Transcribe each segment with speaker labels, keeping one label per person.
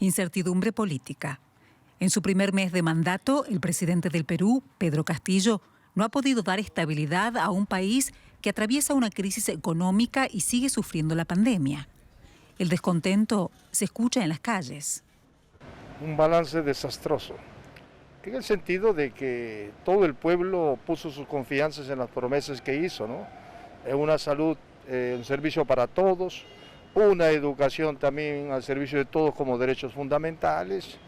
Speaker 1: Incertidumbre política. En su primer mes de mandato, el presidente del Perú, Pedro Castillo, no ha podido dar estabilidad a un país que atraviesa una crisis económica y sigue sufriendo la pandemia. El descontento se escucha en las calles.
Speaker 2: Un balance desastroso, en el sentido de que todo el pueblo puso sus confianzas en las promesas que hizo, ¿no? Una salud, un servicio para todos, una educación también al servicio de todos como derechos fundamentales,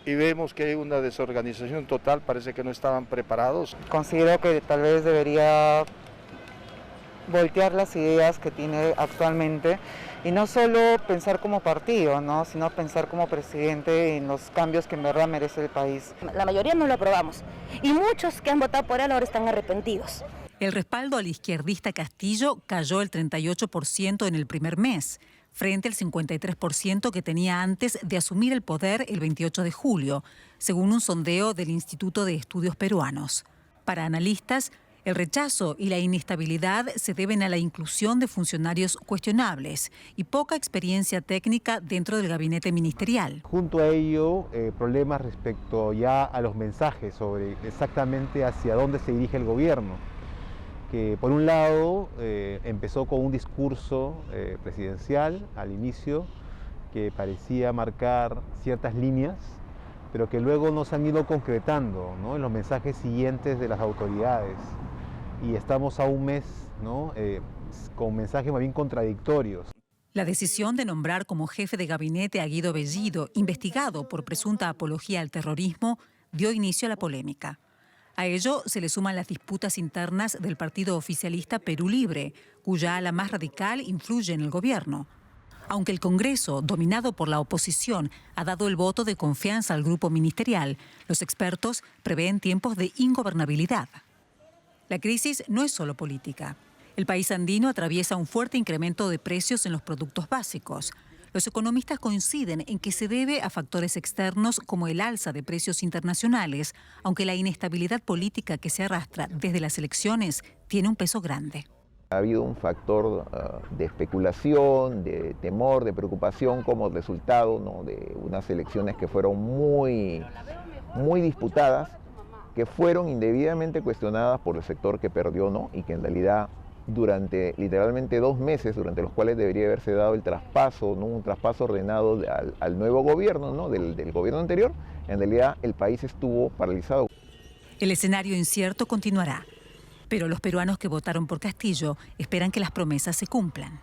Speaker 2: y vemos que hay una desorganización total, parece que no estaban preparados.
Speaker 3: Considero que tal vez debería voltear las ideas que tiene actualmente y no solo pensar como partido, ¿no?, sino pensar como presidente en los cambios que en verdad merece el país.
Speaker 4: La mayoría no lo aprobamos y muchos que han votado por él ahora están arrepentidos.
Speaker 1: El respaldo al izquierdista Castillo cayó el 38% en el primer mes, frente al 53% que tenía antes de asumir el poder el 28 de julio, según un sondeo del Instituto de Estudios Peruanos. Para analistas, el rechazo y la inestabilidad se deben a la inclusión de funcionarios cuestionables y poca experiencia técnica dentro del gabinete ministerial.
Speaker 5: Junto a ello, problemas respecto ya a los mensajes sobre exactamente hacia dónde se dirige el gobierno, que por un lado empezó con un discurso presidencial al inicio que parecía marcar ciertas líneas, pero que luego no se han ido concretando, ¿no?, en los mensajes siguientes de las autoridades. Y estamos a un mes, ¿no?, con mensajes más bien contradictorios.
Speaker 1: La decisión de nombrar como jefe de gabinete a Guido Bellido, investigado por presunta apología al terrorismo, dio inicio a la polémica. A ello se le suman las disputas internas del partido oficialista Perú Libre, cuya ala más radical influye en el gobierno. Aunque el Congreso, dominado por la oposición, ha dado el voto de confianza al grupo ministerial, los expertos prevén tiempos de ingobernabilidad. La crisis no es solo política. El país andino atraviesa un fuerte incremento de precios en los productos básicos. Los economistas coinciden en que se debe a factores externos como el alza de precios internacionales, aunque la inestabilidad política que se arrastra desde las elecciones tiene un peso grande.
Speaker 6: Ha habido un factor de especulación, de temor, de preocupación como resultado, ¿no?, de unas elecciones que fueron muy disputadas, que fueron indebidamente cuestionadas por el sector que perdió, ¿no?, y que en realidad durante literalmente 2 meses, durante los cuales debería haberse dado el traspaso, ¿no?, un traspaso ordenado al nuevo gobierno, ¿no?, del gobierno anterior, en realidad el país estuvo paralizado.
Speaker 1: El escenario incierto continuará, pero los peruanos que votaron por Castillo esperan que las promesas se cumplan.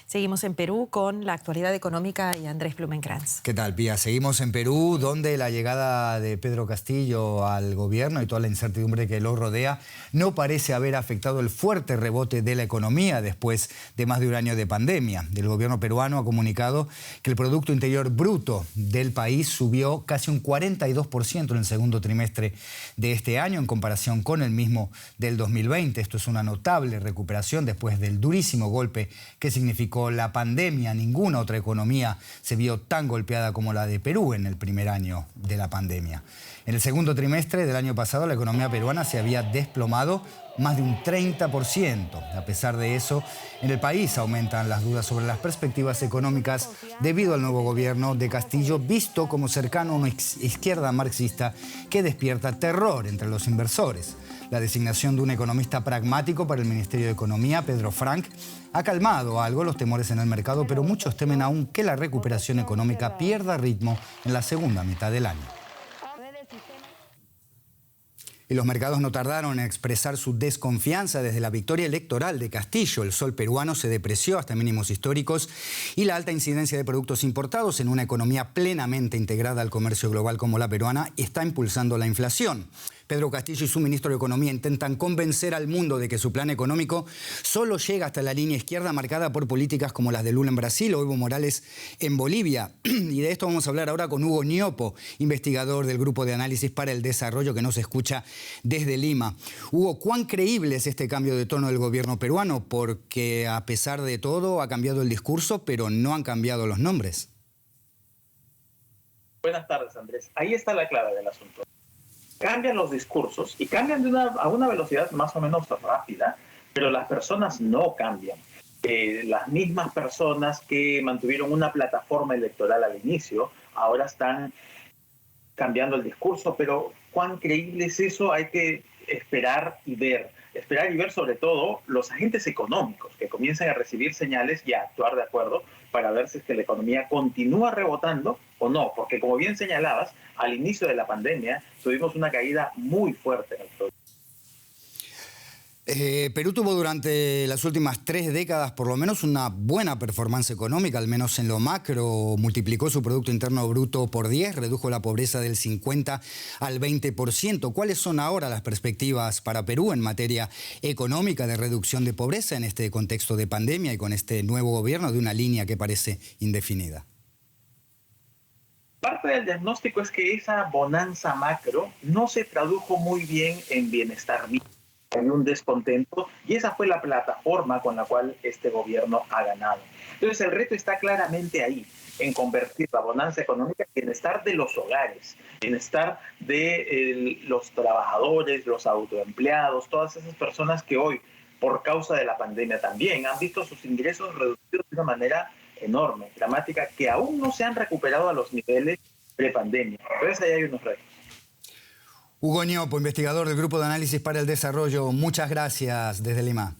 Speaker 7: Seguimos en Perú con la actualidad económica y Andrés Blumenkrantz.
Speaker 8: ¿Qué tal, Pía? Seguimos en Perú, donde la llegada de Pedro Castillo al gobierno y toda la incertidumbre que lo rodea no parece haber afectado el fuerte rebote de la economía después de más de un año de pandemia. El gobierno peruano ha comunicado que el Producto Interior Bruto del país subió casi un 42% en el segundo trimestre de este año en comparación con el mismo del 2020. Esto es una notable recuperación después del durísimo golpe que significó la pandemia. Ninguna otra economía se vio tan golpeada como la de Perú en el primer año de la pandemia. En el segundo trimestre del año pasado, la economía peruana se había desplomado más de un 30%. A pesar de eso, en el país aumentan las dudas sobre las perspectivas económicas debido al nuevo gobierno de Castillo, visto como cercano a una izquierda marxista que despierta terror entre los inversores. La designación de un economista pragmático para el Ministerio de Economía, Pedro Frank, ha calmado algo los temores en el mercado, pero muchos temen aún que la recuperación económica pierda ritmo en la segunda mitad del año. Y los mercados no tardaron en expresar su desconfianza desde la victoria electoral de Castillo. El sol peruano se depreció hasta mínimos históricos y la alta incidencia de productos importados en una economía plenamente integrada al comercio global como la peruana está impulsando la inflación. Pedro Castillo y su ministro de Economía intentan convencer al mundo de que su plan económico solo llega hasta la línea izquierda marcada por políticas como las de Lula en Brasil o Evo Morales en Bolivia. Y de esto vamos a hablar ahora con Hugo Ñopo, investigador del Grupo de Análisis para el Desarrollo que nos escucha desde Lima. Hugo, ¿cuán creíble es este cambio de tono del gobierno peruano? Porque a pesar de todo ha cambiado el discurso, pero no han cambiado los nombres.
Speaker 9: Buenas tardes, Andrés. Ahí está la clave del asunto. Cambian los discursos y cambian a una velocidad más o menos rápida, pero las personas no cambian. Las mismas personas que mantuvieron una plataforma electoral al inicio ahora están cambiando el discurso, pero ¿cuán creíble es eso? Hay que esperar y ver. Esperar y ver sobre todo los agentes económicos que comiencen a recibir señales y a actuar de acuerdo para ver si es que la economía continúa rebotando o no, porque como bien señalabas, al inicio de la pandemia tuvimos una caída muy fuerte en el producto.
Speaker 8: Perú tuvo durante las últimas 3 décadas por lo menos una buena performance económica, al menos en lo macro. Multiplicó su Producto Interno Bruto por 10, redujo la pobreza del 50 al 20%. ¿Cuáles son ahora las perspectivas para Perú en materia económica de reducción de pobreza en este contexto de pandemia y con este nuevo gobierno de una línea que parece indefinida?
Speaker 9: Parte del diagnóstico es que esa bonanza macro no se tradujo muy bien en bienestar mínimo. Hay un descontento y esa fue la plataforma con la cual este gobierno ha ganado. Entonces el reto está claramente ahí, en convertir la bonanza económica en bienestar de los hogares, bienestar de los trabajadores, los autoempleados, todas esas personas que hoy, por causa de la pandemia también, han visto sus ingresos reducidos de una manera enorme, dramática, que aún no se han recuperado a los niveles prepandemia. Entonces ahí hay unos retos.
Speaker 8: Hugo Ñopo, investigador del Grupo de Análisis para el Desarrollo, muchas gracias desde Lima.